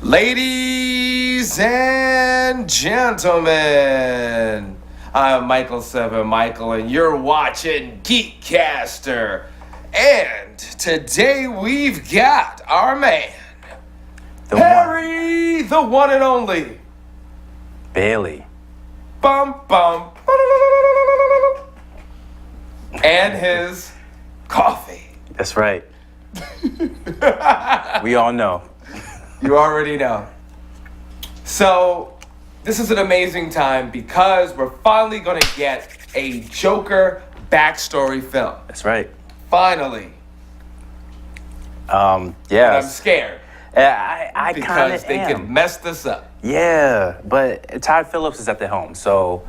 Ladies and gentlemen, I'm Michael Seven Michael, and you're watching GEEKCASTER. And today we've got our man, Harry, the one and only Bailey. Bum bum. And his coffee. That's right. We all know. You already know. So, this is an amazing time because we're finally going to get a Joker backstory film. That's right. Finally. Yeah. But I'm scared. I kind Because of they am. could mess this up. Yeah, but Todd Phillips is at the helm, so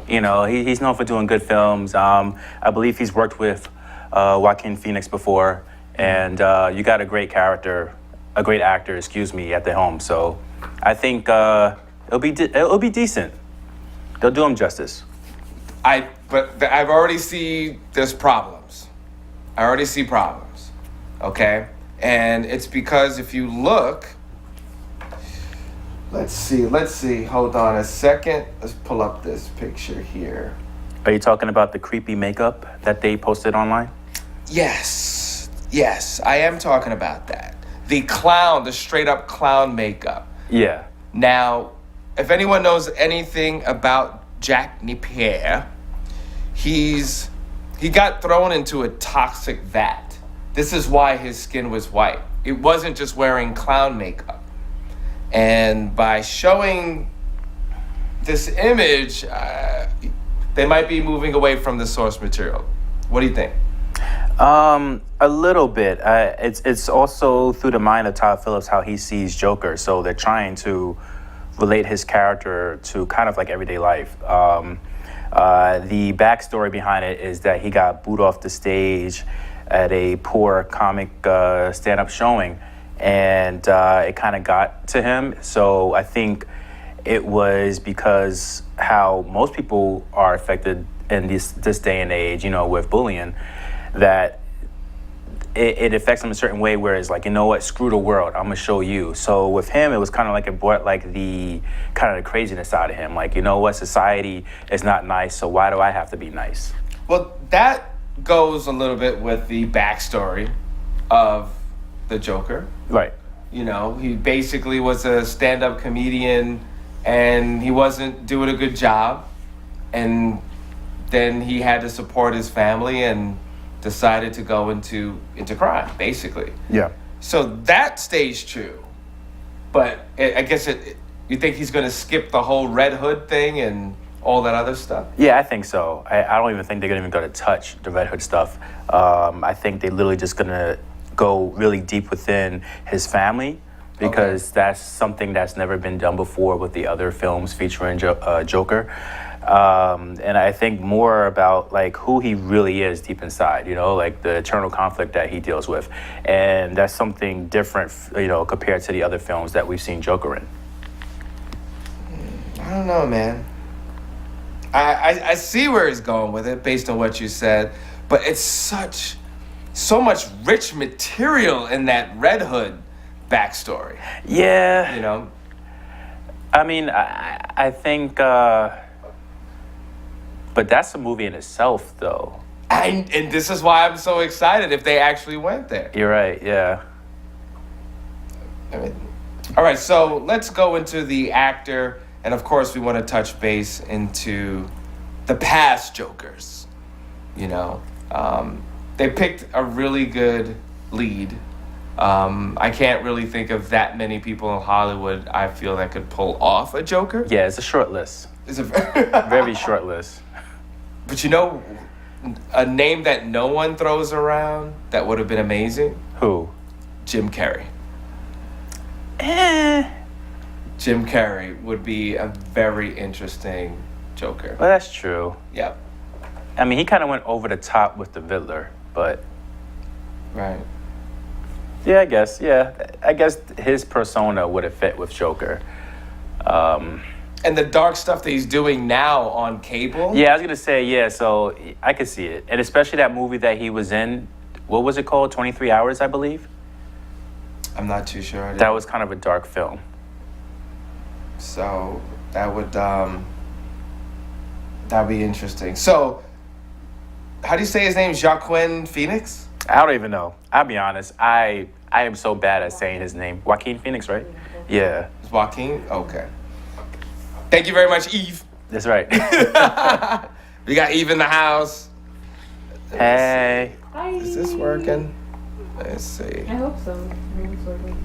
he's known for doing good films. I believe he's worked with Joaquin Phoenix before, and you got a great actor, at the helm. So I think it'll be decent. They'll do him justice. But I've already see there's problems. I already see problems. Okay? And it's because if you look, let's see. Hold on a second. Let's pull up this picture here. Are you talking about the creepy makeup that they posted online? Yes, I am talking about that. The clown, the straight up clown makeup. Yeah. Now, if anyone knows anything about Jack Napier, he got thrown into a toxic vat. This is why his skin was white. It wasn't just wearing clown makeup. And by showing this image, they might be moving away from the source material. What do you think? A little bit. It's also through the mind of Todd Phillips how he sees Joker. So they're trying to relate his character to kind of like everyday life. The backstory behind it is that he got booed off the stage at a poor comic stand-up showing, and it kind of got to him. So I think it was because how most people are affected in this day and age, with bullying, that it affects them a certain way where it's like, you know what, screw the world, I'm gonna show you. So with him, it was kind of like it brought like the kind of the craziness out of him. Like, you know what, society is not nice, so why do I have to be nice? Well, that goes a little bit with the backstory of the Joker. Right. He basically was a stand-up comedian and he wasn't doing a good job. And then he had to support his family and decided to go into crime, basically. Yeah. So that stays true. But I guess you think he's going to skip the whole Red Hood thing and all that other stuff? Yeah, I think so. I don't even think they're going to touch the Red Hood stuff. I think they're literally just going to go really deep within his family, because that's something that's never been done before with the other films featuring Joker. And I think more about like who he really is deep inside, like the eternal conflict that he deals with. And that's something different, compared to the other films that we've seen Joker in. I don't know, man. I see where he's going with it based on what you said, but it's so much rich material in that Red Hood backstory. Yeah. I mean, I think, but that's a movie in itself, though. And this is why I'm so excited if they actually went there. You're right, yeah. All right, so let's go into the actor. And of course, we want to touch base into the past Jokers. They picked a really good lead. I can't really think of that many people in Hollywood, I feel, that could pull off a Joker. Yeah, it's a short list. It's a very short list. But a name that no one throws around that would have been amazing? Who? Jim Carrey. Jim Carrey would be a very interesting Joker. Well, that's true. Yep. I mean, he kind of went over the top with the Riddler, but... Right. Yeah, I guess his persona would have fit with Joker. And the dark stuff that he's doing now on cable? Yeah, I was going to say, yeah, so I could see it. And especially that movie that he was in, what was it called? 23 Hours, I believe? I'm not too sure. That was kind of a dark film. So that'd be interesting. So, how do you say his name? Joaquin Phoenix? I don't even know. I'll be honest. I am so bad at saying his name. Joaquin Phoenix, right? Yeah, It's Joaquin? Okay. Thank you very much, Eve. that's right. We got Eve in the house. Hey. Hi. Is this working? Let's see. I hope so. Maybe it's working.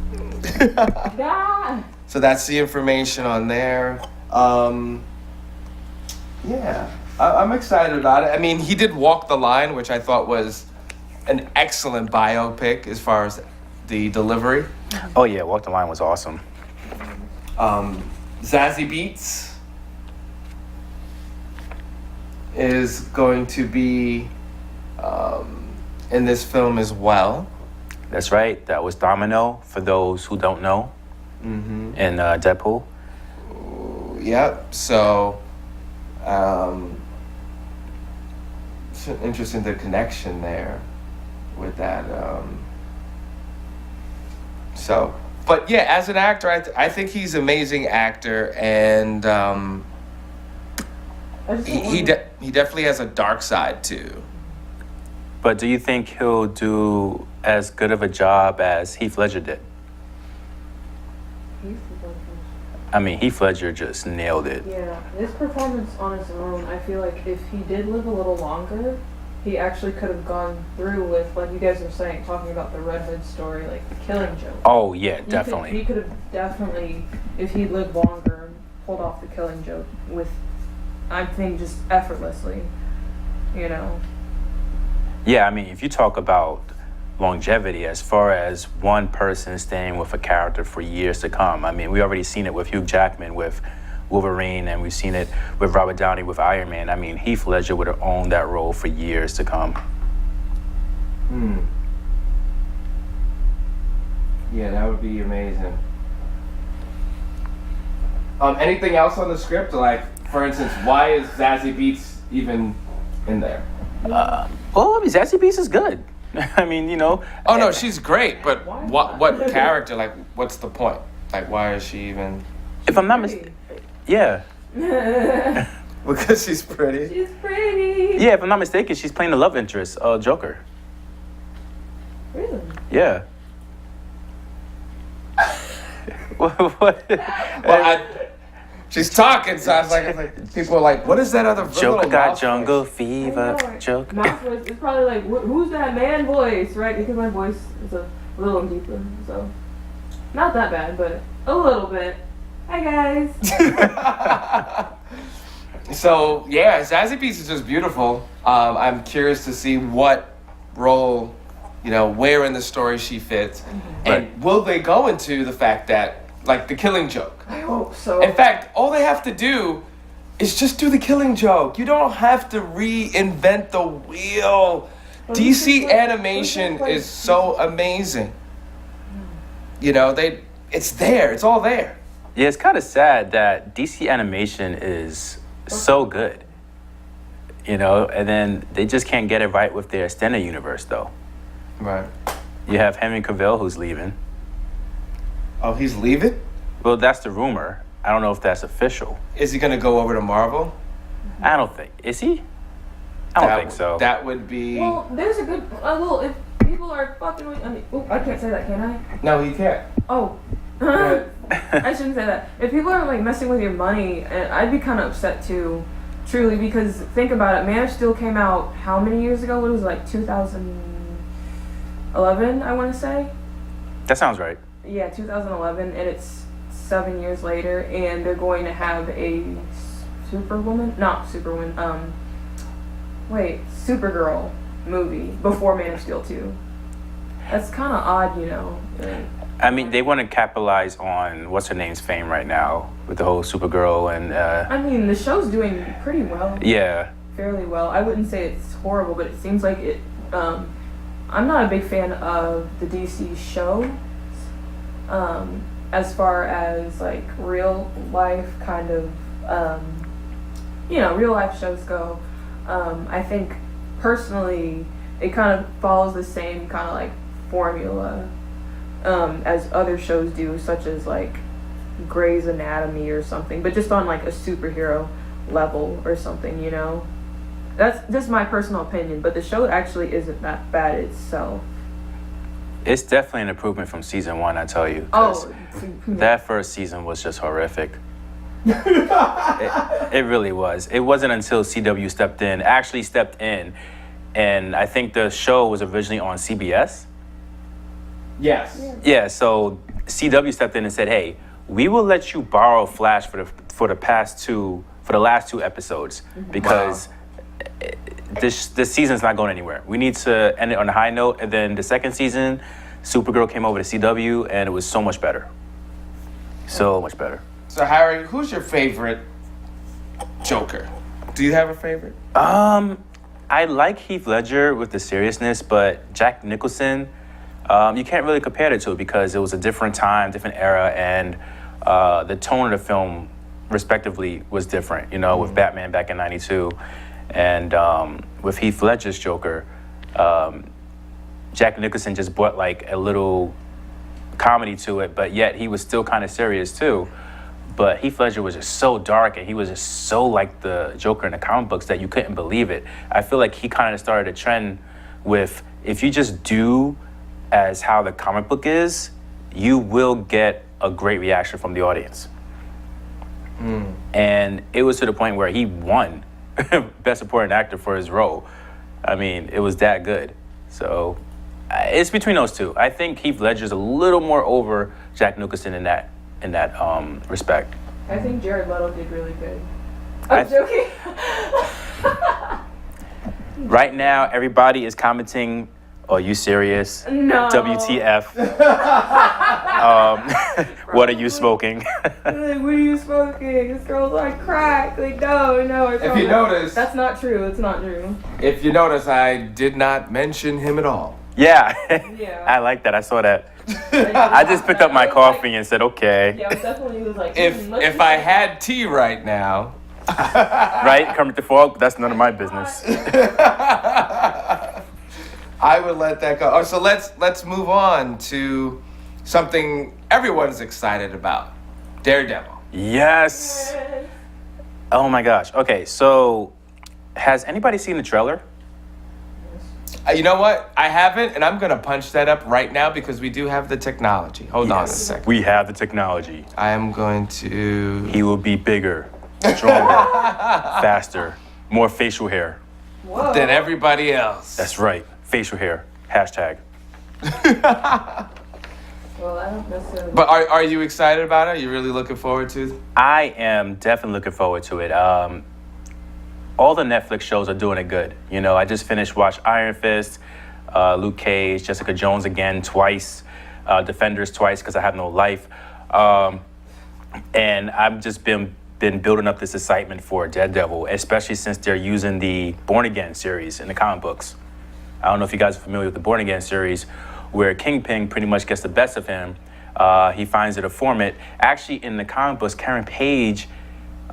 Ah! So that's the information on there. Yeah, I'm excited about it. I mean, he did Walk the Line, which I thought was an excellent biopic as far as the delivery. Oh yeah, Walk the Line was awesome. Zazie Beetz is going to be in this film as well. That's right. That was Domino, for those who don't know, in Deadpool. Yep. So, it's interesting the connection there with that. So, but yeah, as an actor, I think he's an amazing actor, and I just he definitely has a dark side too. But do you think he'll do as good of a job as Heath Ledger did? I mean, Heath Ledger just nailed it. Yeah, his performance on his own, I feel like if he did live a little longer, he actually could have gone through with, like you guys were saying, talking about the Red Hood story, like the Killing Joke. Oh yeah, definitely. He could have definitely, if he lived longer, pulled off the Killing Joke with, I think, just effortlessly, you know. Yeah, I mean, if you talk about longevity, as far as one person staying with a character for years to come, I mean, we already seen it with Hugh Jackman with Wolverine, and we've seen it with Robert Downey with Iron Man. I mean, Heath Ledger would have owned that role for years to come. Yeah, that would be amazing. Anything else on the script? Like, for instance, why is Zazie Beetz even in there? Well, I mean, Zazie Beetz is good. I mean, you know. Oh no, she's great, but Why what not? character? Like, what's the point? Like, why is she even? If I'm not mistaken, yeah. Because she's pretty. She's pretty. Yeah, if I'm not mistaken, she's playing the love interest, Joker. Really? Yeah. what? She's talking, so I was like, people are like, what is that other Joker little got mouse jungle voice? fever. Joker. My voice is probably like, who's that man voice, right? Because my voice is a little deeper, so not that bad, but a little bit. Hi guys. So yeah, Zazie Beetz is just beautiful. I'm curious to see what role, where in the story she fits, and will they go into the fact that, like, the Killing Joke? I hope so. In fact, all they have to do is just do the Killing Joke. You don't have to reinvent the wheel. But DC animation is so amazing. It's there. It's all there. Yeah, it's kind of sad that DC animation is so good, and then they just can't get it right with their extended universe, though. Right. You have Henry Cavill, who's leaving. Oh, he's leaving? Well, that's the rumor. I don't know if that's official. Is he gonna go over to Marvel? I don't think. Is he? I don't think so. That would be. Well, there's a good. If people are fucking with. I can't say that, can I? No, he can't. Oh. I shouldn't say that. If people are like messing with your money, I'd be kind of upset too, truly, because think about it. Man of Steel came out how many years ago? What was it, like 2011? I want to say. That sounds right. Yeah, 2011, and it's 7 years later, and they're going to have a Supergirl movie before Man of Steel 2. That's kind of odd, I mean, they want to capitalize on what's her name's fame right now with the whole Supergirl and. I mean, the show's doing pretty well. Yeah. Fairly well. I wouldn't say it's horrible, but it seems like it. I'm not a big fan of the DC show. As far as like real life kind of, real life shows go, I think personally it kind of follows the same kind of like formula as other shows do, such as like Grey's Anatomy or something, but just on like a superhero level or something, you know. That's just my personal opinion, but the show actually isn't that bad itself. It's definitely an improvement from season 1, I tell you. 'Cause that first season was just horrific. It really was. It wasn't until CW actually stepped in, and I think the show was originally on CBS. Yes. Yeah, so CW stepped in and said, "Hey, we will let you borrow Flash for the last 2 episodes because this season's not going anywhere. We need to end it on a high note." And then the second season, Supergirl came over to CW, and it was so much better. So much better. So Harry, who's your favorite Joker? Do you have a favorite? I like Heath Ledger with the seriousness, but Jack Nicholson, you can't really compare the two because it was a different time, different era, and the tone of the film, respectively, was different. You know, with Batman back in '92, and with Heath Ledger's Joker, Jack Nicholson just brought like a little comedy to it, but yet he was still kind of serious too. But Heath Ledger was just so dark, and he was just so like the Joker in the comic books that you couldn't believe it. I feel like he kind of started a trend with, if you just do as how the comic book is, you will get a great reaction from the audience. And it was to the point where he won Best Supporting Actor for his role. I mean, it was that good. So it's between those two. I think Heath Ledger's a little more over Jack Nicholson in that respect. I think Jared Leto did really good. I'm joking. Right now, everybody is commenting, "Are you serious? No. WTF? What are you smoking?" Like, what are you smoking? This girl's like crack. Like, no. If you notice, that's not true. It's not true. If you notice, I did not mention him at all. Yeah. Yeah. I like that. I saw that. I just picked up my coffee and said, "Okay." Yeah, definitely was like. If I had tea right now. Right, Kermit the Frog. That's none of my business. I would let that go. Oh, so let's move on to something everyone's excited about. Daredevil. Yes. Oh my gosh. Okay, so has anybody seen the trailer? You know what? I haven't, and I'm gonna punch that up right now because we do have the technology. Hold on a second. We have the technology. I am going to. He will be bigger, stronger, faster, more facial hair. Whoa. Than everybody else. That's right. Facial hair. Hashtag. Well, I don't necessarily. But are you excited about it? Are you really looking forward to it? I am definitely looking forward to it. All the Netflix shows are doing it good. You know, I just finished watch Iron Fist, Luke Cage, Jessica Jones again twice, Defenders twice because I have no life. And I've just been building up this excitement for Daredevil, especially since they're using the Born Again series in the comic books. I don't know if you guys are familiar with the Born Again series, where Kingpin pretty much gets the best of him. He finds it a format. Actually, in the comic books, Karen Page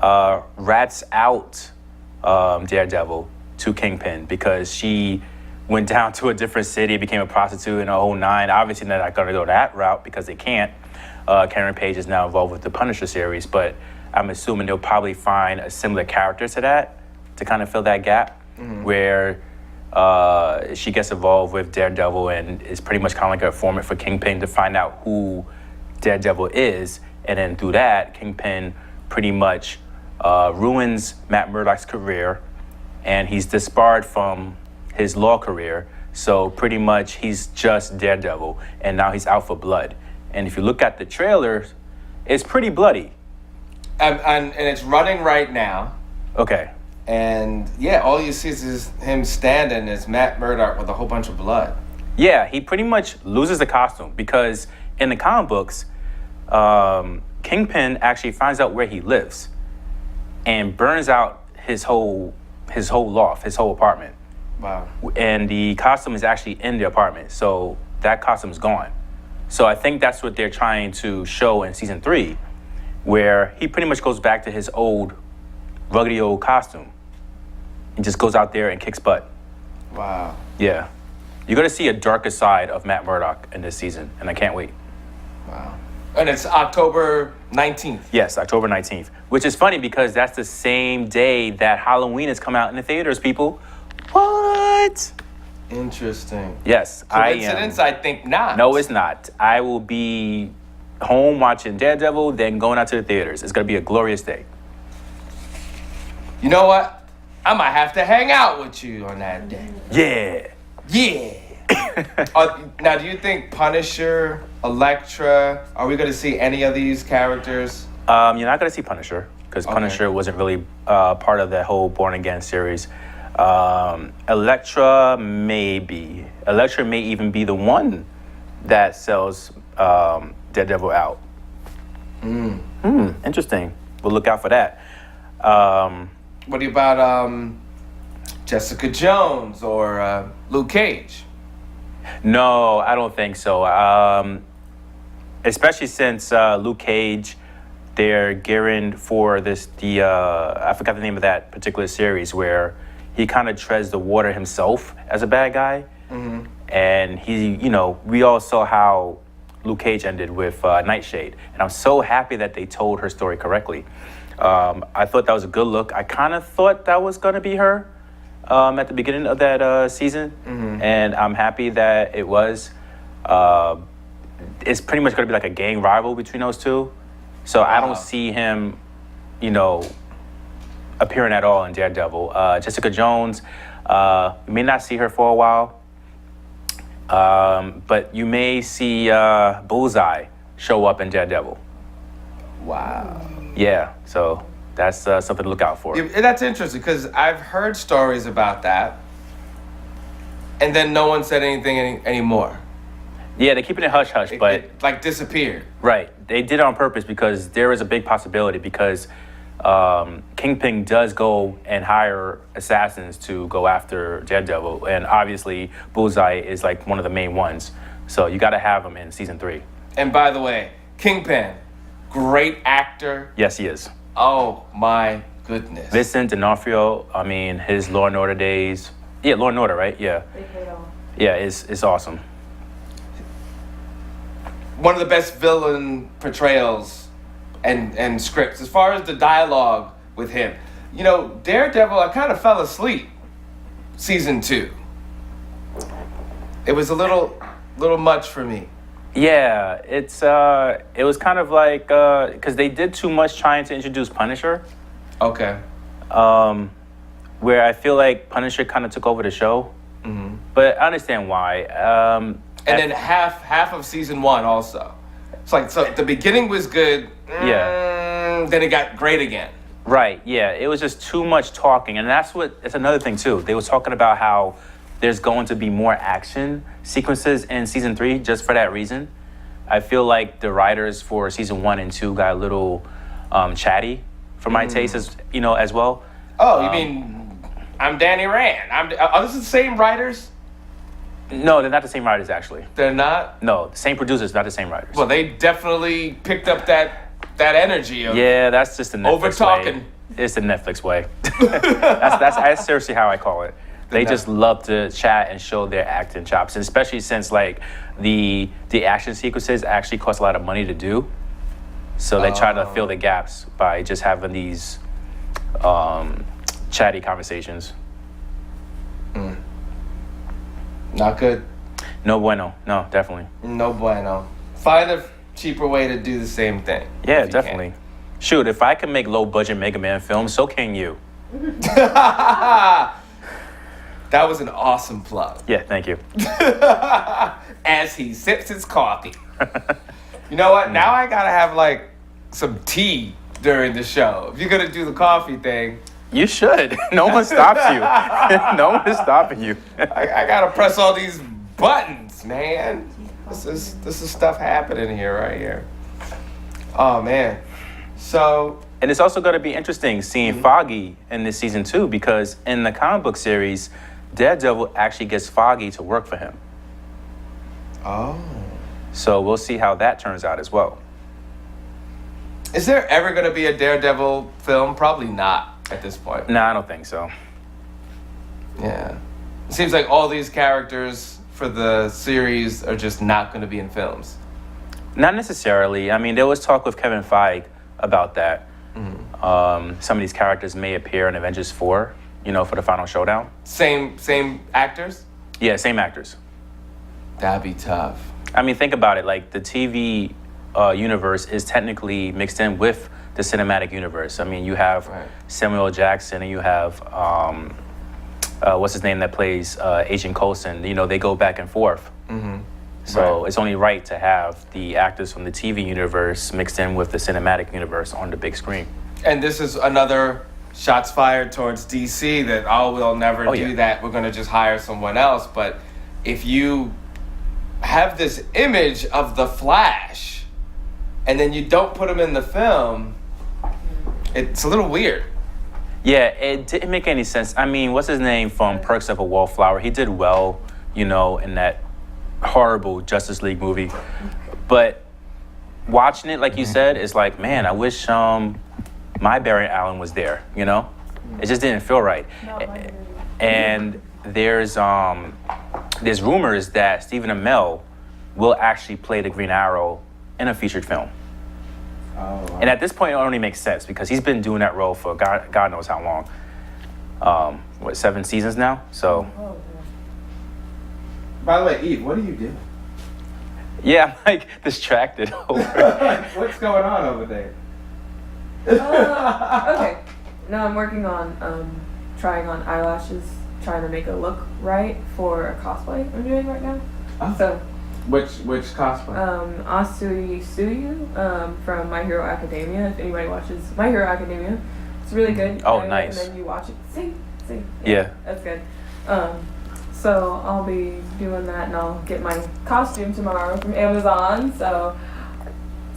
rats out Daredevil to Kingpin because she went down to a different city, became a prostitute in a whole nine. Obviously, they're not going to go that route because they can't. Karen Page is now involved with the Punisher series, but I'm assuming they'll probably find a similar character to that to kind of fill that gap where she gets involved with Daredevil and is pretty much kind of like a format for Kingpin to find out who Daredevil is. And then through that, Kingpin pretty much ruins Matt Murdock's career, and he's disbarred from his law career. So pretty much he's just Daredevil, and now he's out for blood. And if you look at the trailer, it's pretty bloody. And it's running right now. Okay. And yeah, all you see is him standing as Matt Murdock with a whole bunch of blood. Yeah, he pretty much loses the costume because in the comic books, Kingpin actually finds out where he lives and burns out his whole loft, his whole apartment. Wow. And the costume is actually in the apartment, so that costume is gone. So I think that's what they're trying to show in season 3, where he pretty much goes back to his old, ruggedy old costume and just goes out there and kicks butt. Wow. Yeah. You're going to see a darker side of Matt Murdock in this season, and I can't wait. Wow. And it's October 19th. Yes, October 19th. Which is funny because that's the same day that Halloween has come out in the theaters, people. What? Interesting. Yes, Coincidence? I am. I think not. No, it's not. I will be home watching Daredevil, then going out to the theaters. It's going to be a glorious day. You know what? I might have to hang out with you on that day. Yeah. Yeah. Now, do you think Punisher, Elektra, are we going to see any of these characters? You're not going to see Punisher because Okay. Punisher wasn't really part of that whole Born Again series. Elektra, maybe. Elektra may even be the one that sells Daredevil out. Interesting. We'll look out for that. What about Jessica Jones or Luke Cage? No, I don't think so. Especially since Luke Cage, they're gearing for I forgot the name of that particular series where he kind of treads the water himself as a bad guy. Mm-hmm. And we all saw how Luke Cage ended with Nightshade. And I'm so happy that they told her story correctly. I thought that was a good look. I kind of thought that was going to be her at the beginning of that season. Mm-hmm. And I'm happy that it was. It's pretty much going to be like a gang rival between those two. So I don't see him, appearing at all in Daredevil. Jessica Jones, you may not see her for a while. But you may see Bullseye show up in Daredevil. Wow. Yeah, so that's something to look out for. Yeah, that's interesting because I've heard stories about that, and then no one said anything anymore. Yeah, they're keeping it hush-hush, but... It, like, disappeared. Right. They did it on purpose because there is a big possibility because Kingpin does go and hire assassins to go after Daredevil, and obviously Bullseye is like one of the main ones. So you got to have him in season 3. And by the way, Kingpin, great actor. Yes, he is. Oh, my goodness. Vincent D'Onofrio, his Law and Order days. Yeah, Law and Order, right? Yeah. They paid off. Yeah, it's awesome. One of the best villain portrayals and scripts. As far as the dialogue with him, Daredevil, I kind of fell asleep season 2. It was a little much for me. Yeah, it was kind of like because they did too much trying to introduce Punisher. Okay. Where I feel like Punisher kind of took over the show. Mm-hmm. But I understand why. And then half of season 1 also. It's like, so the beginning was good. Yeah. Then it got great again. Right. Yeah. It was just too much talking, and it's another thing too. They were talking about how there's going to be more action sequences in season 3 just for that reason. I feel like the writers for season 1 and 2 got a little chatty for my taste as well. Oh, you mean I'm Danny Rand? Are this the same writers? No, they're not the same writers, actually. They're not? No, the same producers, not the same writers. Well, they definitely picked up that energy of that's just the Netflix over talking. way. It's the Netflix way. That's seriously how I call it. They just love to chat and show their acting chops, and especially since like the action sequences actually cost a lot of money to do. So they try to fill the gaps by just having these chatty conversations. Not good. No bueno. No, definitely. No bueno. Find a cheaper way to do the same thing. Yeah, definitely. Shoot, if I can make low-budget Mega Man films, so can you. That was an awesome plug. Yeah, thank you. As he sips his coffee. You know what? Now I gotta have like some tea during the show. If you're gonna do the coffee thing. You should. No one stops you. No one is stopping you. I gotta press all these buttons, man. This is stuff happening here, right here. Oh man. So. And it's also going to be interesting seeing Foggy in this season 2 because in the comic book series, Daredevil actually gets Foggy to work for him. Oh. So we'll see how that turns out as well. Is there ever going to be a Daredevil film? Probably not at this point. No, I don't think so. Yeah. It seems like all these characters for the series are just not going to be in films. Not necessarily. I mean, there was talk with Kevin Feige about that. Some of these characters may appear in Avengers 4, for the final showdown. Same actors? Yeah, same actors. That'd be tough. I mean, think about it. Like, the TV universe is technically mixed in with the cinematic universe. I mean, you have Samuel L. Jackson and you have, what's his name that plays Agent Coulson. They go back and forth. So it's only right to have the actors from the TV universe mixed in with the cinematic universe on the big screen. And this is another shots fired towards DC that, we'll never do that. We're going to just hire someone else. But if you have this image of the Flash and then you don't put him in the film, it's a little weird. Yeah, it didn't make any sense. I mean, what's his name from Perks of a Wallflower? He did well, in that horrible Justice League movie. But watching it, like you said, it's like, man, I wish my Barry Allen was there, It just didn't feel right. And there's rumors that Stephen Amell will actually play the Green Arrow in a featured film. Oh, wow. And at this point, it only makes sense because he's been doing that role for God knows how long. 7 seasons now? So. By the way, Eve, what do you do? Yeah, I'm distracted. What's going on over there? Okay. No, I'm working on trying on eyelashes, trying to make it look right for a cosplay I'm doing right now. Oh. So. Which cosplay? Asui Suyu from My Hero Academia. If anybody watches My Hero Academia, it's really good. Oh, nice. And then you watch it. See. Yeah. That's good. So I'll be doing that, and I'll get my costume tomorrow from Amazon. So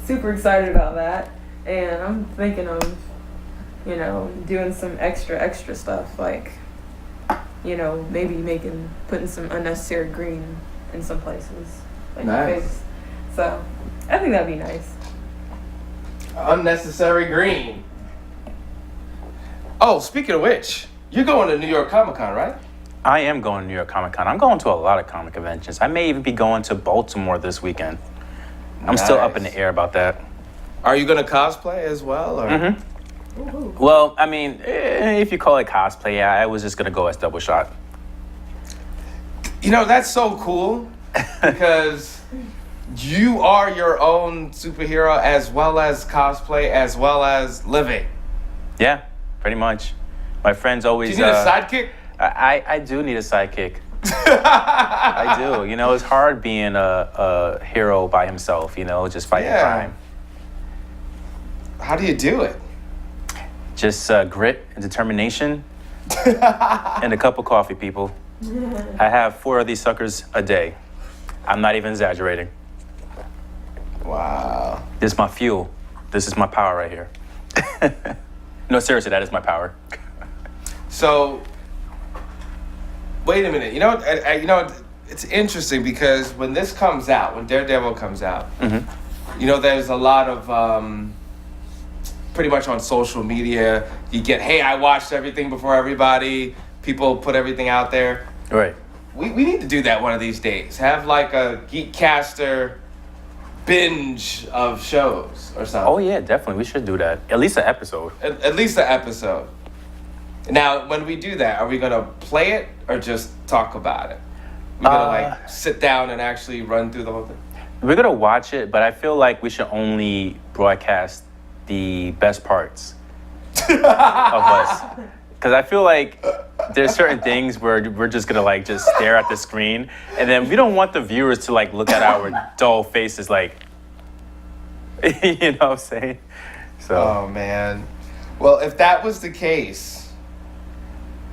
super excited about that, and I'm thinking of, doing some extra stuff, like, maybe putting some unnecessary green in some places, like nice. my face. So I think that'd be nice. Unnecessary green. Oh, speaking of which, you're going to New York Comic Con, right? I am going to New York Comic Con. I'm going to a lot of comic conventions. I may even be going to Baltimore this weekend. I'm still up in the air about that. Are you going to cosplay as well? Or? Ooh. Well, I mean, if you call it cosplay, I was just going to go as Double Shot. That's so cool because you are your own superhero as well as cosplay as well as living. Yeah, pretty much. My friends always... Do you need a sidekick? I do need a sidekick. I do. It's hard being a hero by himself, just fighting crime. How do you do it? Just grit and determination and a cup of coffee, people. I have 4 of these suckers a day. I'm not even exaggerating. Wow. This is my fuel. This is my power right here. No, seriously, that is my power. So, wait a minute. It's interesting because when this comes out, when Daredevil comes out, there's a lot of pretty much on social media. You get, hey, I watched everything before everybody. People put everything out there. Right. We need to do that one of these days. Have like a GEEKCASTER binge of shows or something. Oh yeah, definitely. We should do that. At least an episode. At least an episode. Now, when we do that, are we gonna play it or just talk about it? We're gonna sit down and actually run through the whole thing. We're gonna watch it, but I feel like we should only broadcast the best parts of us, because I feel like there's certain things where we're just gonna just stare at the screen, and then we don't want the viewers to look at our dull faces, you know what I'm saying? So. Oh man. Well, if that was the case,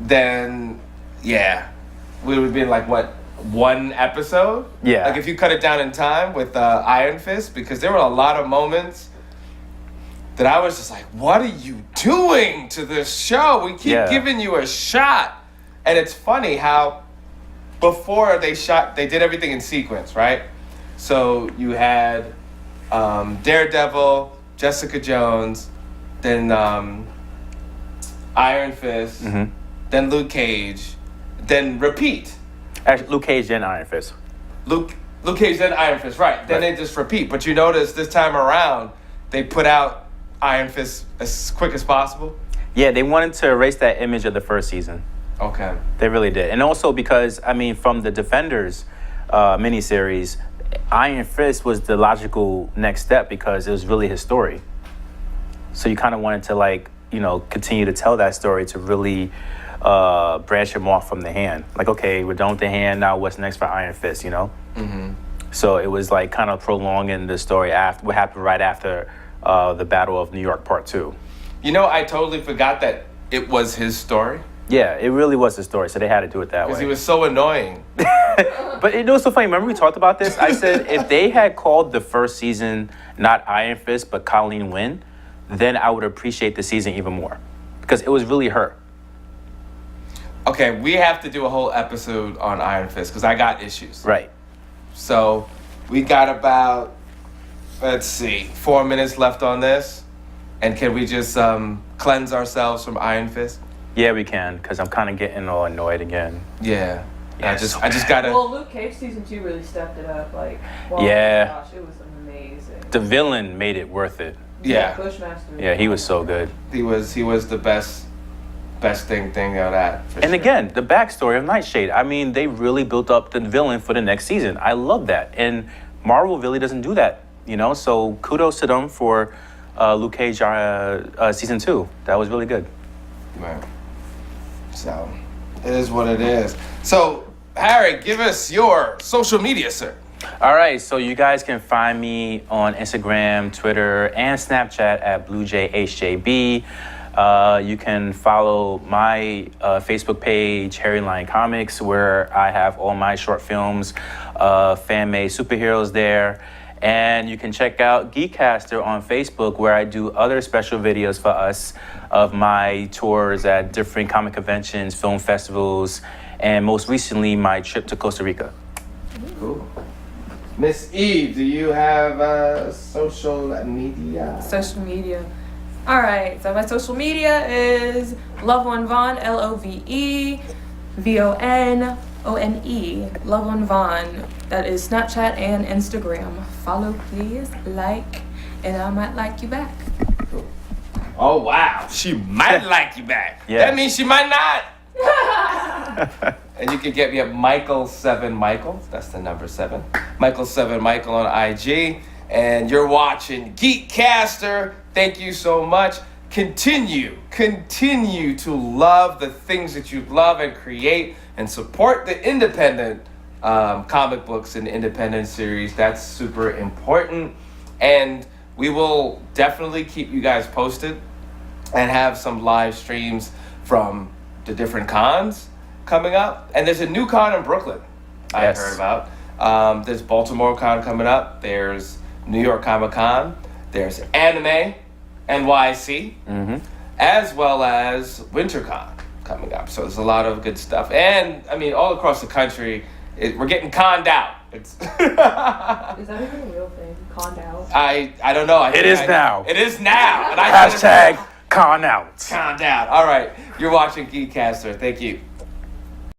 then yeah, we would be like what, 1 episode? Yeah. Like if you cut it down in time with Iron Fist, because there were a lot of moments that I was just like, what are you doing to this show? We keep giving you a shot. And it's funny how before they did everything in sequence, right? So you had Daredevil, Jessica Jones, then Iron Fist, then Luke Cage, then repeat. Actually, Luke Cage and Iron Fist. Luke Luke Cage, then Iron Fist, right. Then they just repeat. But you notice this time around, they put out Iron Fist as quick as possible. Yeah, they wanted to erase that image of the first season. Okay. They really did. And also because, I mean, from the Defenders miniseries, Iron Fist was the logical next step because it was really his story. So you kind of wanted to, like, you know, continue to tell that story to really branch him off from the Hand. Like, okay, we're done with the Hand, now what's next for Iron Fist, you know? Mm-hmm. So it was like kind of prolonging the story after what happened right after the Battle of New York Part 2. You know, I totally forgot that it was his story. Yeah, it really was his story, so they had to do it that way. Because he was so annoying. But it was so funny. Remember we talked about this? I said if they had called the first season not Iron Fist, but Colleen Wynn, then I would appreciate the season even more. Because it was really her. Okay, we have to do a whole episode on Iron Fist because I got issues. Right. So we got about, 4 minutes left on this. And can we just cleanse ourselves from Iron Fist? Yeah, we can, because I'm kind of getting all annoyed again. Yeah. Yeah, I just gotta. Well, Luke Cage season 2 really stepped it up. Like, Yeah. Oh my gosh, it was amazing. The villain made it worth it. Yeah. Bushmaster. Yeah, he was so good. He was the best thing of that. For And sure. again, the backstory of Nightshade. I mean, they really built up the villain for the next season. I love that. And Marvel really doesn't do that, you know? So kudos to them for Luke Cage season 2. That was really good. Right. So it is what it is. So Harry, give us your social media, sir. All right, so you guys can find me on Instagram, Twitter, and Snapchat at BlueJHJB. You can follow my Facebook page, Harry Lion Comics, where I have all my short films, fan-made superheroes there. And you can check out GEEKCASTER on Facebook, where I do other special videos for us of my tours at different comic conventions, film festivals, and most recently, my trip to Costa Rica. Cool. Miss Eve, do you have social media? Social media. All right, so my social media is Love One Vaughn, LOVE VONONE, Love One Vaughn. That is Snapchat and Instagram. Follow, please, like, and I might like you back. Cool. Oh wow, she might like you back. Yeah. That means she might not. And you can get me at Michael7Michael. That's the number 7. Michael7Michael on IG. And you're watching GEEKCASTER. Thank you so much. Continue to love the things that you love and create and support the independent comic books and independent series. That's super important. And we will definitely keep you guys posted and have some live streams from the different cons coming up. And there's a new con in Brooklyn I Yes. heard about. There's Baltimore Con coming up. There's New York Comic Con. There's Anime NYC, as well as WinterCon coming up. So there's a lot of good stuff. And, I mean, all across the country, we're getting conned out. It's Is that even a real thing? Conned out? I don't know. It is now. It is now. And Hashtag con out. Conned out. All right. You're watching GEEKCASTER. Thank you.